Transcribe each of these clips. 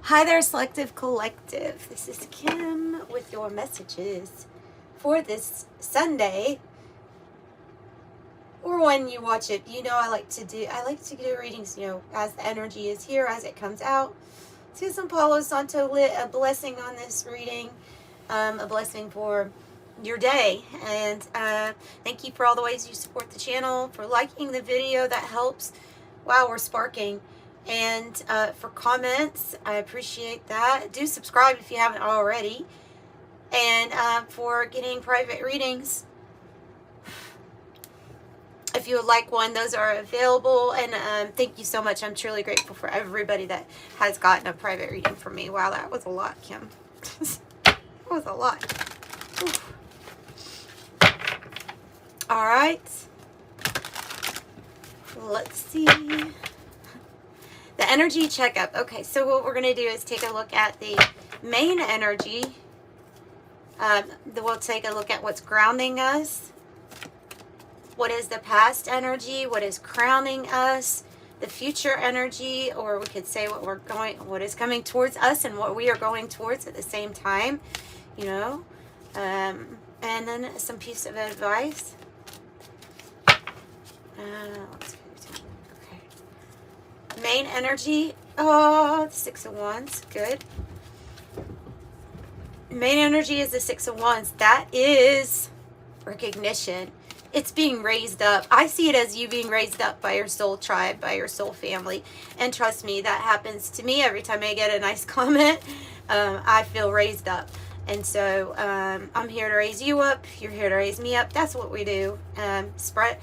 Hi there, Selective Collective. This is Kim with your messages for this Sunday, or when you watch it. You know, I like to do readings, as the energy is here, as it comes out. Susan Paulo Santo lit a blessing on this reading, a blessing for your day. And thank you for all the ways you support the channel, for liking the video. That helps. Wow, we're sparking. And for comments, I appreciate that. Do subscribe if you haven't already. And for getting private readings, if you would like one, those are available. And thank you so much. I'm truly grateful for everybody that has gotten a private reading from me. Wow, that was a lot, Kim. That was a lot. Oof. All right. Let's see. The energy checkup. Okay, so what we're going to do is take a look at the main energy. We'll take a look at what's grounding us. What is the past energy? What is crowning us? The future energy, or we could say what is coming towards us and what we are going towards at the same time. And then some piece of advice. Let's main energy. Oh, the Six of Wands. Good. Main energy is the Six of Wands. That is recognition. It's being raised up. I see it as you being raised up by your soul tribe, by your soul family. And trust me, that happens to me every time I get a nice comment. I feel raised up. And so I'm here to raise you up. You're here to raise me up. That's what we do. Spread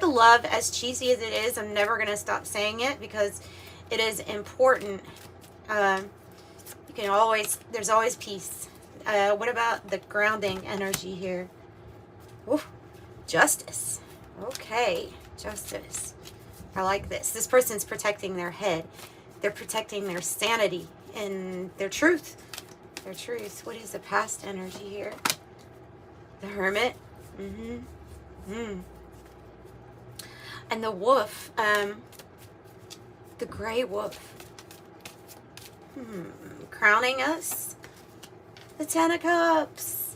the love. As cheesy as it is, I'm never going to stop saying it because it is important. There's always peace. What about the grounding energy here? Oof. Justice. Okay. Justice. I like this. This person's protecting their head. They're protecting their sanity and their truth. Their truth. What is the past energy here? The Hermit. And the Wolf. The Gray Wolf. Crowning us. The Ten of Cups.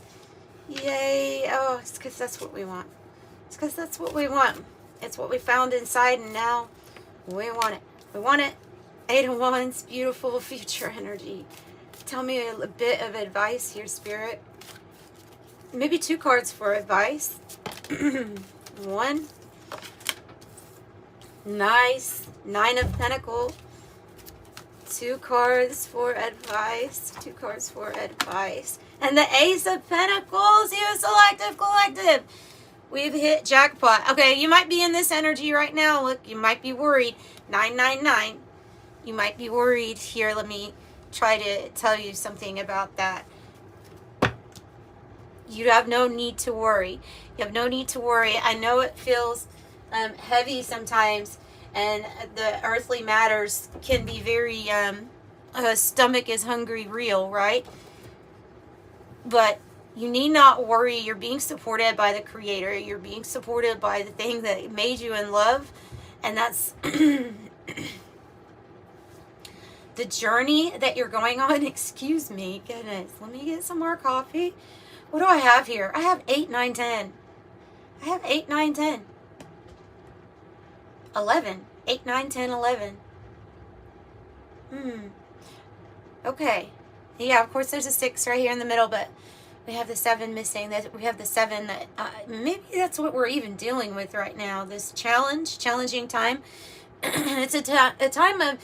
Yay. Oh, it's because that's what we want. It's because that's what we want. It's what we found inside, and now we want it. We want it. Eight of Wands. Beautiful future energy. Tell me a bit of advice here, Spirit. Maybe two cards for advice. One. Nice. Nine of Pentacles. Two cards for advice. Two cards for advice. And the Ace of Pentacles. You Selective Collective. We've hit jackpot. Okay, you might be in this energy right now. Look, you might be worried. 999. You might be worried. Here, let me try to tell you something about that. You have no need to worry. You have no need to worry. I know it feels heavy sometimes, and the earthly matters can be very stomach is hungry real, right? But you need not worry. You're being supported by the Creator. You're being supported by the thing that made you in love, and that's the journey that you're going on. Excuse me. Goodness. Let me get some more coffee. What do I have here? I have 8, 9, 10. I have 8, 9, 10. 11. 8, 9, 10, 11. Okay. Yeah, of course there's a 6 right here in the middle, but we have the 7 missing. We have the 7 that maybe that's what we're even dealing with right now. This challenging time. It's a time of,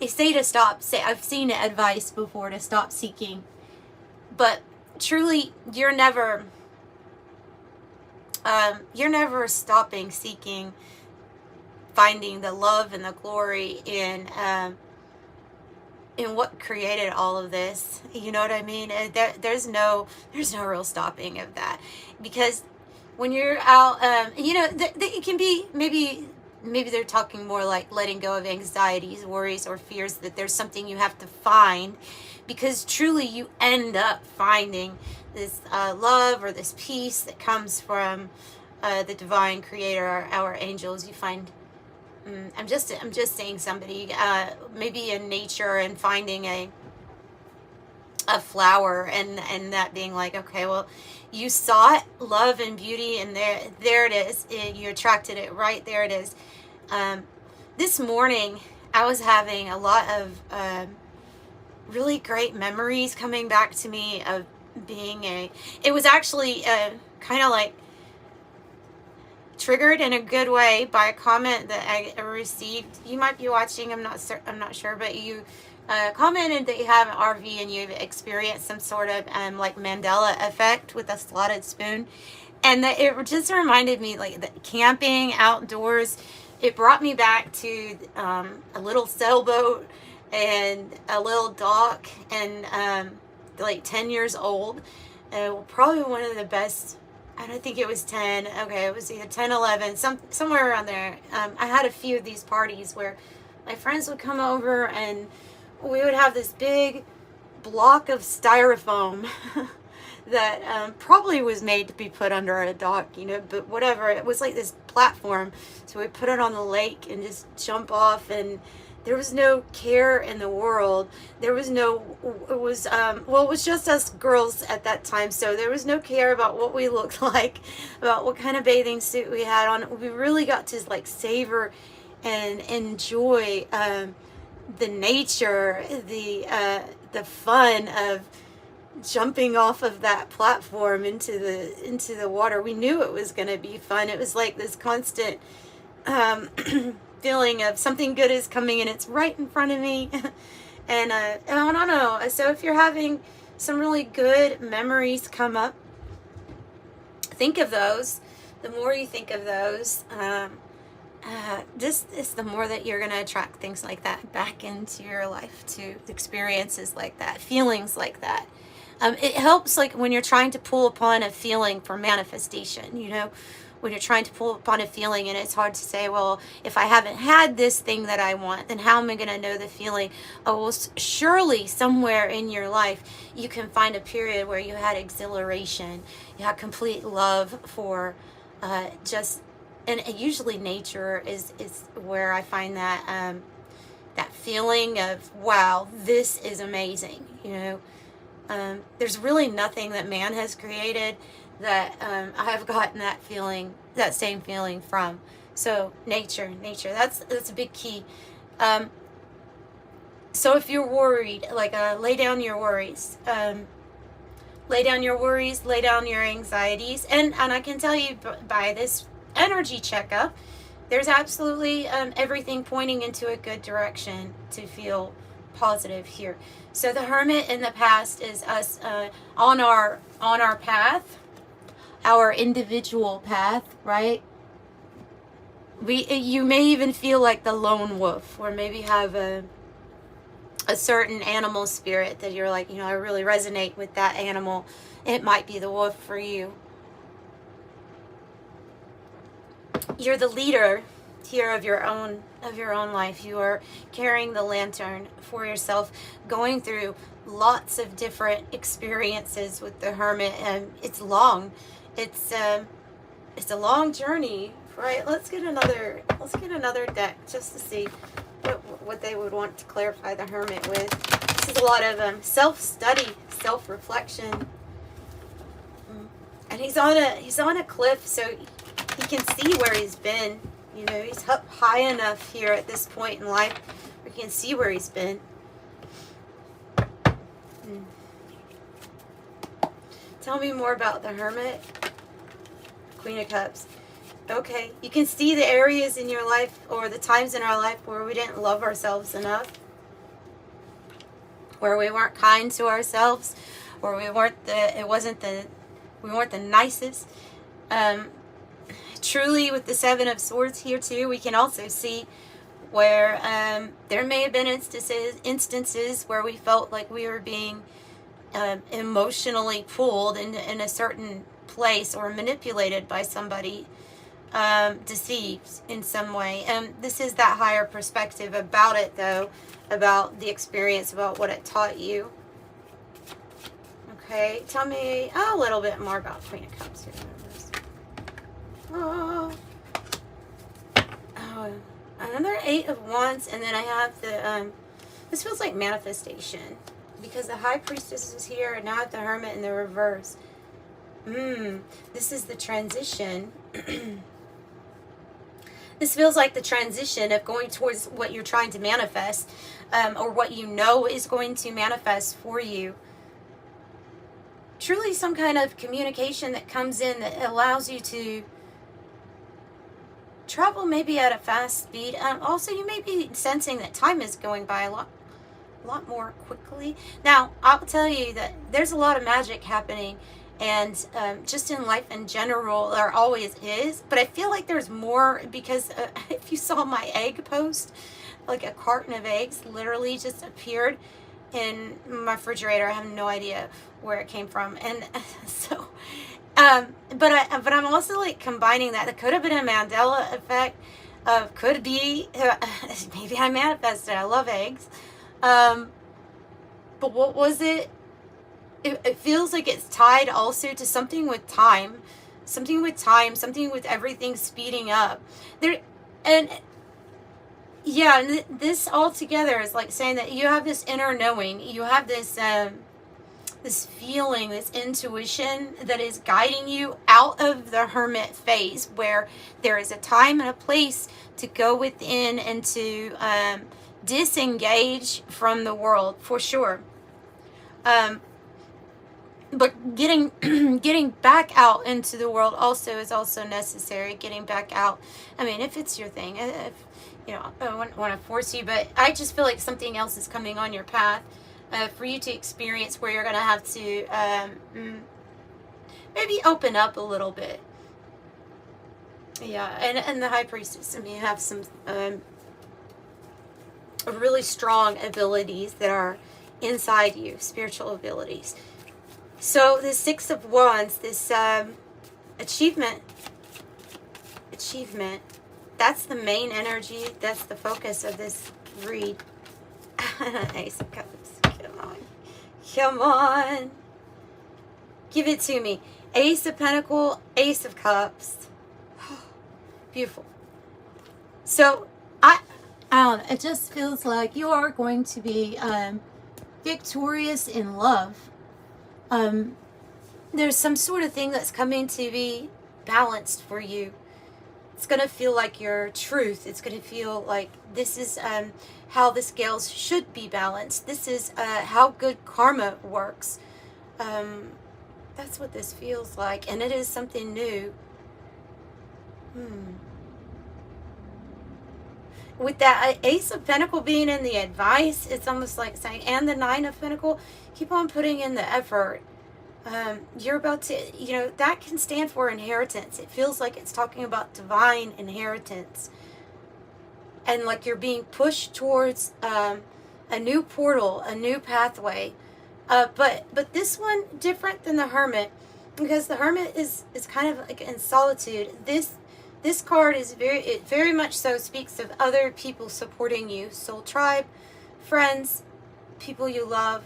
they say to stop. I've seen advice before to stop seeking, but truly, you're never stopping seeking, finding the love and the glory in what created all of this. You know what I mean? There's no real stopping of that, because when you're out, it can be maybe they're talking more like letting go of anxieties, worries, or fears, that there's something you have to find, because truly you end up finding this love or this peace that comes from the divine Creator, our angels. You find I'm just seeing somebody maybe in nature and finding a flower, and that being like, okay, well, you saw it, love and beauty, and there it is. You attracted it right there. It is. This morning, I was having a lot of really great memories coming back to me of being it was actually kind of like triggered in a good way by a comment that I received. You might be watching, I'm not sure, but you commented that you have an RV and you've experienced some sort of like Mandela effect with a slotted spoon, and that it just reminded me, like, that camping outdoors, it brought me back to a little sailboat and a little dock, and like 10 years old, probably one of the best. I don't think it was 10. Okay, it was either 10, 11, somewhere around there. I had a few of these parties where my friends would come over and we would have this big block of styrofoam that probably was made to be put under a dock, but whatever. It was like this platform. So we put it on the lake and just jump off, and there was no care in the world. There was no, it was just us girls at that time. So there was no care about what we looked like, about what kind of bathing suit we had on. We really got to like savor and enjoy the nature, the fun of jumping off of that platform into the water. We knew it was going to be fun. It was like this constant feeling of something good is coming and it's right in front of me. And I don't know. So if you're having some really good memories come up, think of those. The more you think of those, this is the more that you're going to attract things like that back into your life, to experiences like that, feelings like that. It helps, like, when you're trying to pull upon a feeling for manifestation, when you're trying to pull upon a feeling and it's hard to say, well, if I haven't had this thing that I want, then how am I going to know the feeling? Oh, well, surely somewhere in your life you can find a period where you had exhilaration, you had complete love for and usually nature is where I find that that feeling of, wow, this is amazing. There's really nothing that man has created that I have gotten that feeling, that same feeling from. So nature, that's a big key. So if you're worried, like, lay down your worries. Lay down your worries, lay down your anxieties. And I can tell you by this energy checkup, there's absolutely everything pointing into a good direction to feel positive here. So the Hermit in the past is us on our path, our individual path, right? You may even feel like the lone wolf, or maybe have a certain animal spirit that you're like, I really resonate with that animal. It might be the wolf for you. You're the leader here of your own life. You are carrying the lantern for yourself, going through lots of different experiences with the Hermit, and it's long. It's a long journey, right? Let's get another deck just to see what they would want to clarify the Hermit with. This is a lot of self-study, self-reflection, and he's on a cliff, so he can see where he's been. He's up high enough here at this point in life where he can see where he's been. Tell me more about the Hermit. Queen of Cups. Okay, you can see the areas in your life, or the times in our life, where we didn't love ourselves enough, where we weren't kind to ourselves, or we weren't the nicest. Truly, with the Seven of Swords here too, we can also see where there may have been instances where we felt like we were being emotionally pulled in a certain place, or manipulated by somebody, deceived in some way. And this is that higher perspective about it, though, about the experience, about what it taught you. Okay, tell me a little bit more about Queen of Cups here. Oh. another 8 of Wands, and then I have the, this feels like manifestation, because the High Priestess is here, and now I have the Hermit in the reverse. This is the transition. This feels like the transition of going towards what you're trying to manifest, or what you know is going to manifest for you. Truly some kind of communication that comes in that allows you to travel maybe at a fast speed. Also, you may be sensing that time is going by a lot more quickly. Now, I'll tell you that there's a lot of magic happening, and just in life in general, there always is. But I feel like there's more, because if you saw my egg post, like a carton of eggs literally just appeared in my refrigerator. I have no idea where it came from, and so but I'm also like combining that. It could have been a Mandela effect, could be maybe I manifested. I love eggs, but what was it? It feels like it's tied also to something with time, something with everything speeding up there. And yeah, and this all together is like saying that you have this inner knowing, you have this this feeling, this intuition that is guiding you out of the Hermit phase, where there is a time and a place to go within and to disengage from the world, for sure. But getting back out into the world also is also necessary. Getting back out, I mean, if it's your thing, if you know, I wouldn't want to force you, but I just feel like something else is coming on your path for you to experience, where you're going to have to maybe open up a little bit. Yeah, and the High Priestess, I mean, you have some really strong abilities that are inside you, spiritual abilities. So the 6 of Wands, this achievement, that's the main energy, that's the focus of this read. Ace of Cups, come on, give it to me. Ace of Pentacles, Ace of Cups. Beautiful. So I don't know, it just feels like you are going to be victorious in love. There's some sort of thing that's coming to be balanced for you. It's going to feel like your truth. It's going to feel like this is how the scales should be balanced. This is how good karma works. That's what this feels like. And it is something new. With that Ace of Pentacles being in the advice, it's almost like saying, and the 9 of Pentacles, keep on putting in the effort. You're about to, you know, that can stand for inheritance. It feels like it's talking about divine inheritance. And like you're being pushed towards a new portal, a new pathway. But this one, different than the Hermit, because the Hermit is kind of like in solitude. This card is very much so speaks of other people supporting you. Soul tribe, friends, people you love.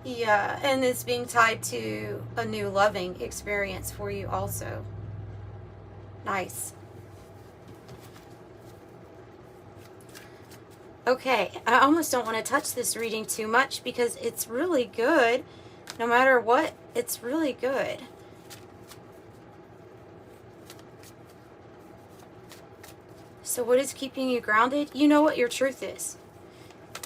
Yeah, and it's being tied to a new loving experience for you also. Nice. Okay, I almost don't want to touch this reading too much because it's really good. No matter what, it's really good. So what is keeping you grounded? You know what your truth is.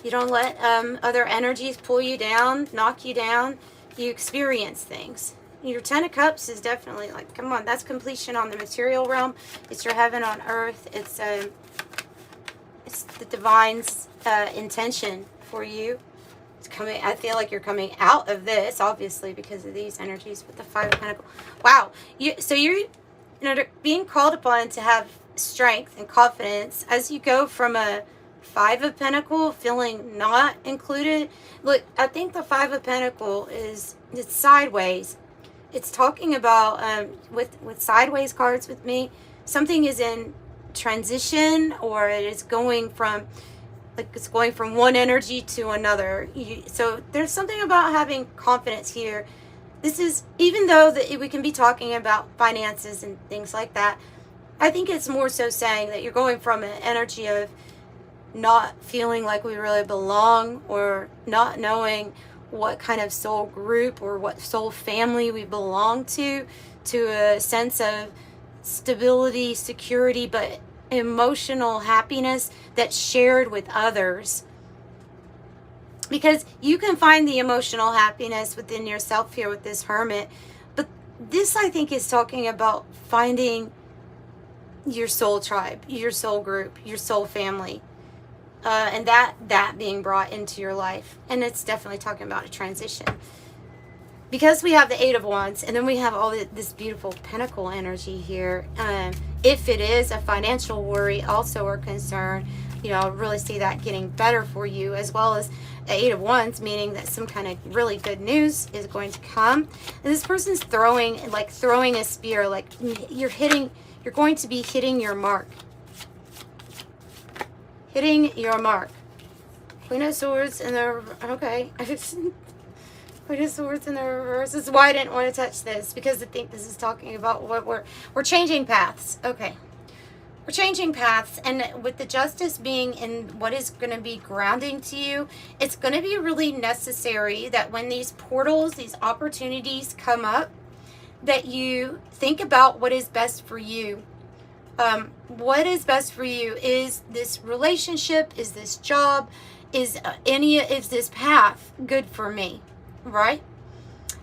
You don't let other energies pull you down, knock you down. You experience things. Your 10 of Cups is definitely like, come on, that's completion on the material realm. It's your heaven on earth. It's the divine's intention for you. It's coming. I feel like you're coming out of this, obviously, because of these energies with the 5 of Pentacles. Wow. So you're being called upon to have strength and confidence as you go from a 5 of Pentacles feeling not included. Look, I think the 5 of Pentacles it's sideways. It's talking about with sideways cards with me, something is in transition, or it is going from one energy to another. So there's something about having confidence here. This is, even though we can be talking about finances and things like that, I think it's more so saying that you're going from an energy of not feeling like we really belong, or not knowing what kind of soul group or what soul family we belong to a sense of stability, security, but emotional happiness that's shared with others. Because you can find the emotional happiness within yourself here with this hermit, but this, I think, is talking about finding your soul tribe, your soul group, your soul family, and that being brought into your life. And it's definitely talking about a transition, because we have the Eight of Wands, and then we have all this beautiful Pentacle energy here. If it is a financial worry also or concern, you know, I really see that getting better for you, as well as the Eight of Wands, meaning that some kind of really good news is going to come. And this person's throwing a spear, like you're going to be hitting your mark. Hitting your mark. Queen of Swords in the, okay. Queen of Swords in the reverse. This is why I didn't want to touch this, because I think this is talking about what we're changing paths. Okay. We're changing paths, and with the Justice being in what is going to be grounding to you, it's going to be really necessary that when these portals, these opportunities come up, that you think about what is best for you. What is best for you? Is this relationship? Is this job? Is this path good for me? Right?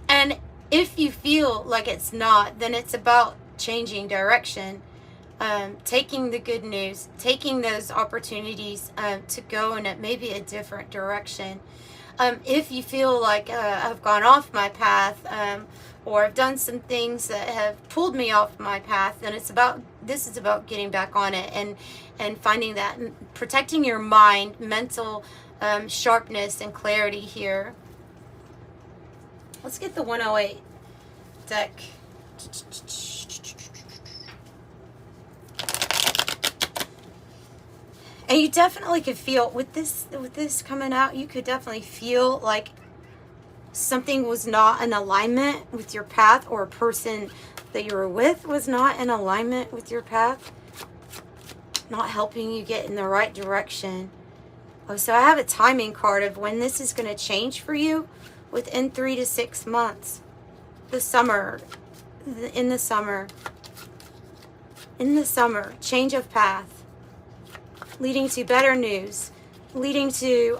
And if you feel like it's not, then it's about changing direction. Taking the good news, taking those opportunities to go in maybe a different direction. If you feel like I've gone off my path, or I've done some things that have pulled me off my path, then this is about getting back on it and finding that, protecting your mind, mental sharpness and clarity here. Let's get the 108 deck. And you definitely could feel with this coming out, you could definitely feel like something was not in alignment with your path, or a person that you were with was not in alignment with your path, not helping you get in the right direction. Oh, so I have a timing card of when this is going to change for you, within 3 to 6 months. In the summer, change of path, leading to better news, leading to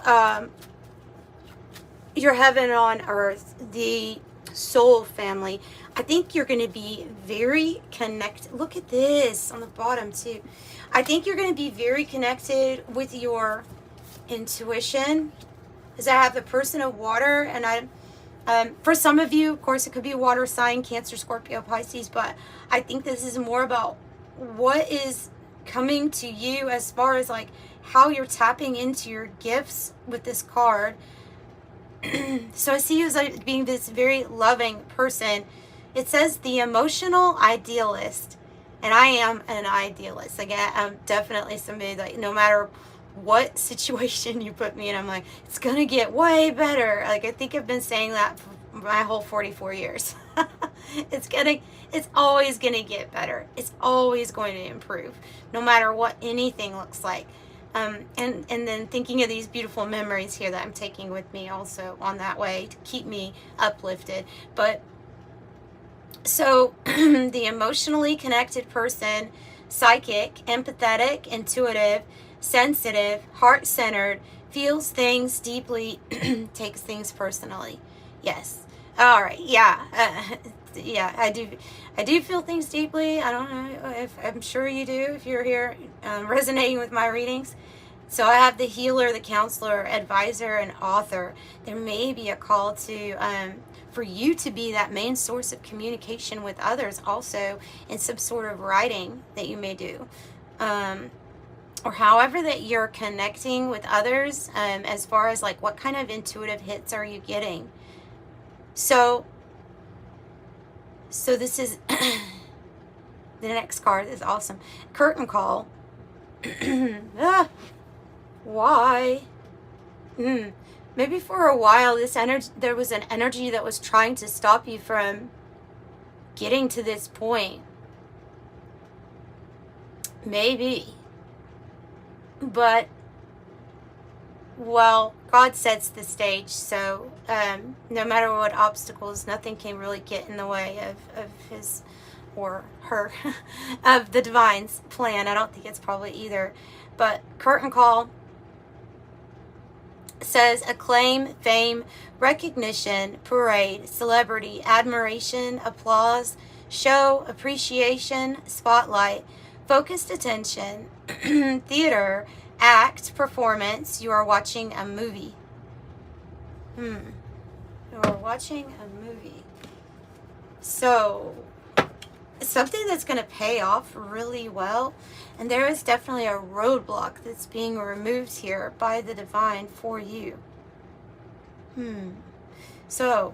your heaven on earth, the soul family. I think you're going to be very connected. Look at this on the bottom too. I think you're going to be very connected with your intuition, because I have the person of water, and for some of you, of course, it could be a water sign, Cancer, Scorpio, Pisces, but I think this is more about what is coming to you as far as like how you're tapping into your gifts with this card. So I see you as like being this very loving person. It says the emotional idealist, and I am an idealist. Like I'm definitely somebody that no matter what situation you put me in, I'm like, it's gonna get way better. Like I think I've been saying that for my whole 44 years. It's always gonna get better. It's always going to improve, no matter what anything looks like. And then thinking of these beautiful memories here that I'm taking with me also on that way to keep me uplifted. But so the emotionally connected person, psychic, empathetic, intuitive, sensitive, heart-centered, feels things deeply, takes things personally. Yes. All right. Yeah. Yeah, I do feel things deeply. I don't know if I'm sure you do if you're here resonating with my readings. So I have the healer, the counselor, advisor, and author. There may be a call to for you to be that main source of communication with others, also in some sort of writing that you may do, or however that you're connecting with others, as far as like what kind of intuitive hits are you getting. So this is the next card is awesome. Curtain call. Why? Maybe for a while there was an energy that was trying to stop you from getting to this point. Maybe. But, well, God sets the stage, so no matter what obstacles, nothing can really get in the way of his or her, of the divine's plan. I don't think it's probably either. But curtain call says acclaim, fame, recognition, parade, celebrity, admiration, applause, show, appreciation, spotlight, focused attention, theater, act, performance. You are watching a movie. You are watching a movie. So, something that's going to pay off really well. And there is definitely a roadblock that's being removed here by the divine for you. So,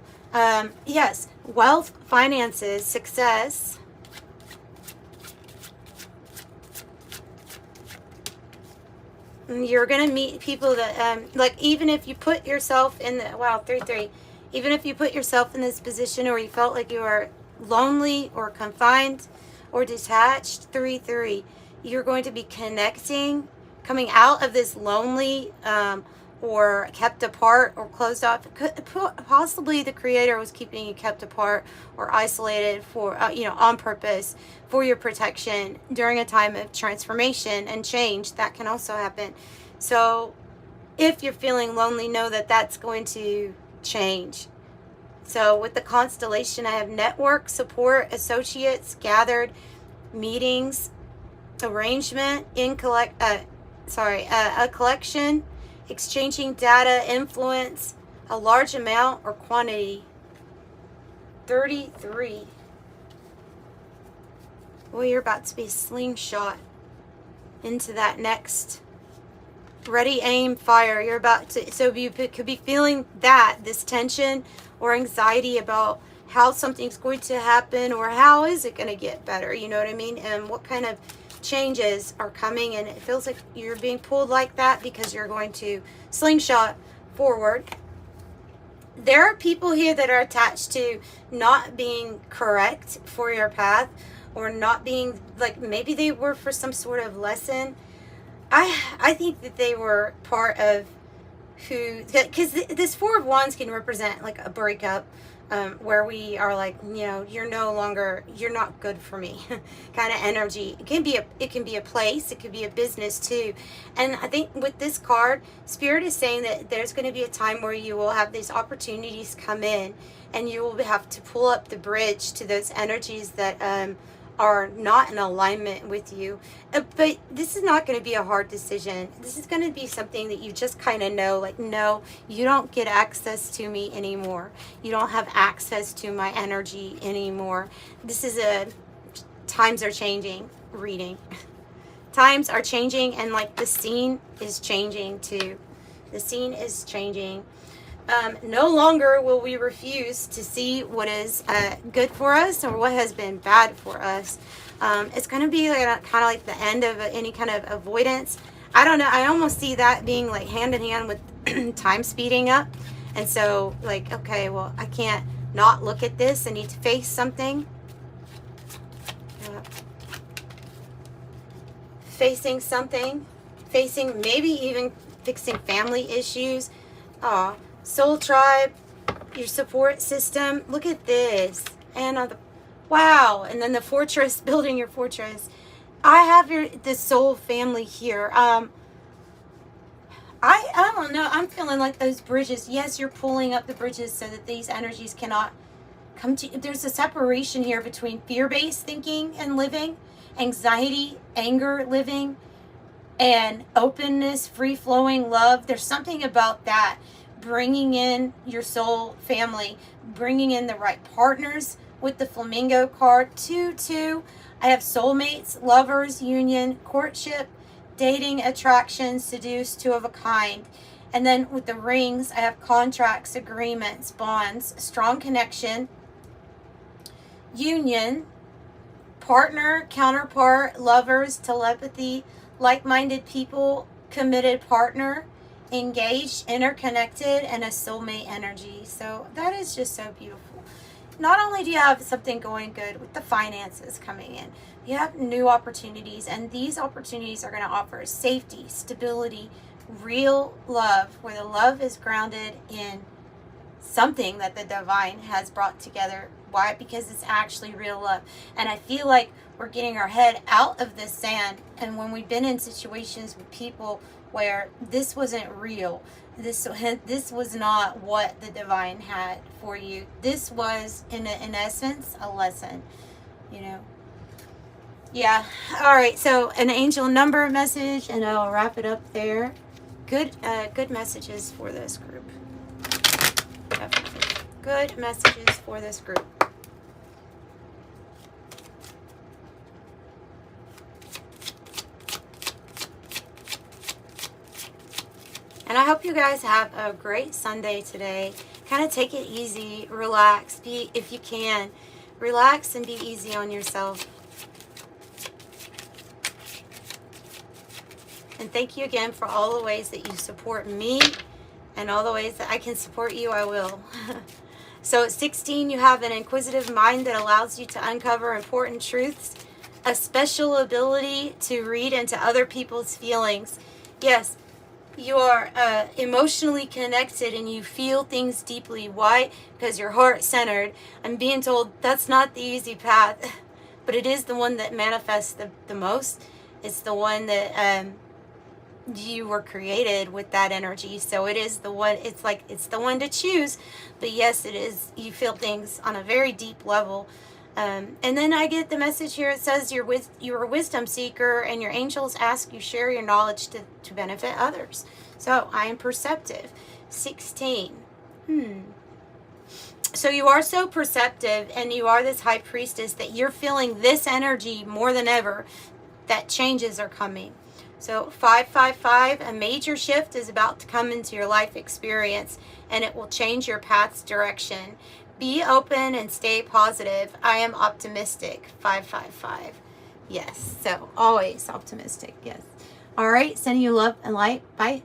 yes, wealth, finances, success. You're going to meet people that, like, even if you put yourself in the, wow, 3-3. Even if you put yourself in this position or you felt like you were lonely or confined or detached, 3-3. You're going to be connecting, coming out of this lonely or kept apart or closed off. Possibly the Creator was keeping you kept apart or isolated for, on purpose for your protection during a time of transformation and change. That can also happen. So if you're feeling lonely, know that that's going to change. So with the constellation, I have network, support, associates, gathered, meetings, arrangement, a collection, exchanging data, influence, a large amount or quantity. 33. Well, you're about to be slingshot into that next. Ready, aim, fire. You're about to, so you could be feeling that, this tension or anxiety about how something's going to happen or how is it going to get better, you know what I mean? And what kind of changes are coming, and it feels like you're being pulled like that because you're going to slingshot forward. There are people here that are attached to not being correct for your path or not being, like, maybe they were for some sort of lesson. I think that they were part of who, because this Four of Wands can represent like a breakup, where we are like, you're no longer, you're not good for me kind of energy. It can be a place, it could be a business too. And I think with this card, Spirit is saying that there's going to be a time where you will have these opportunities come in and you will have to pull up the bridge to those energies that are not in alignment with you. But this is not going to be a hard decision. This is going to be something that you just kind of know, like, no, you don't get access to me anymore. You don't have access to my energy anymore. This is a times are changing reading. Times are changing, and like the scene is changing too. The scene is changing. No longer will we refuse to see what is good for us or what has been bad for us. It's going to be like, kind of like the end of any kind of avoidance. I don't know. I almost see that being like hand in hand with time speeding up. And so, like, okay, well, I can't not look at this. I need to face something. Facing something. Facing, maybe even fixing family issues. Soul tribe, your support system. Look at this. And wow. And then the fortress, building your fortress. I have the soul family here. I don't know. I'm feeling like those bridges. Yes, you're pulling up the bridges so that these energies cannot come to you. There's a separation here between fear-based thinking and living, anxiety, anger, living, and openness, free-flowing love. There's something about that. Bringing in your soul family, bringing in the right partners with the flamingo card. 2-2. I have soulmates, lovers, union, courtship, dating, attraction, seduce, two of a kind. And then with the rings, I have contracts, agreements, bonds, strong connection, union, partner, counterpart, lovers, telepathy, like-minded people, committed partner, engaged, interconnected, and a soulmate energy. So that is just so beautiful. not only do you have something going good with the finances coming in, you have new opportunities, and these opportunities are going to offer safety, stability, real love, where the love is grounded in something that the divine has brought together. Why? Because it's actually real love. And I feel like we're getting our head out of the sand. And when we've been in situations with people where this wasn't real, this was not what the divine had for you. This was, in essence, a lesson, you know. Yeah. All right. So an angel number message, and I'll wrap it up there. Good messages for this group. Definitely. Good messages for this group. And I hope you guys have a great Sunday today. Kind of take it easy, relax, if you can, relax and be easy on yourself. And thank you again for all the ways that you support me, and all the ways that I can support you, I will. So at 16, you have an inquisitive mind that allows you to uncover important truths, a special ability to read into other people's feelings. Yes, you are emotionally connected and you feel things deeply. Why? Because you're heart-centered. I'm being told that's not the easy path, but it is the one that manifests the most. It's the one that you were created with that energy. So it is the one, it's like, it's the one to choose. But yes, it is, you feel things on a very deep level. And then I get the message here. It says you're a wisdom seeker, and your angels ask you share your knowledge to benefit others. So I am perceptive. 16. So you are so perceptive, and you are this high priestess that you're feeling this energy more than ever, that changes are coming. So 555, a major shift is about to come into your life experience, and it will change your path's direction. Be open and stay positive. I am optimistic. 555. Yes. So always optimistic. Yes. All right. Sending you love and light. Bye.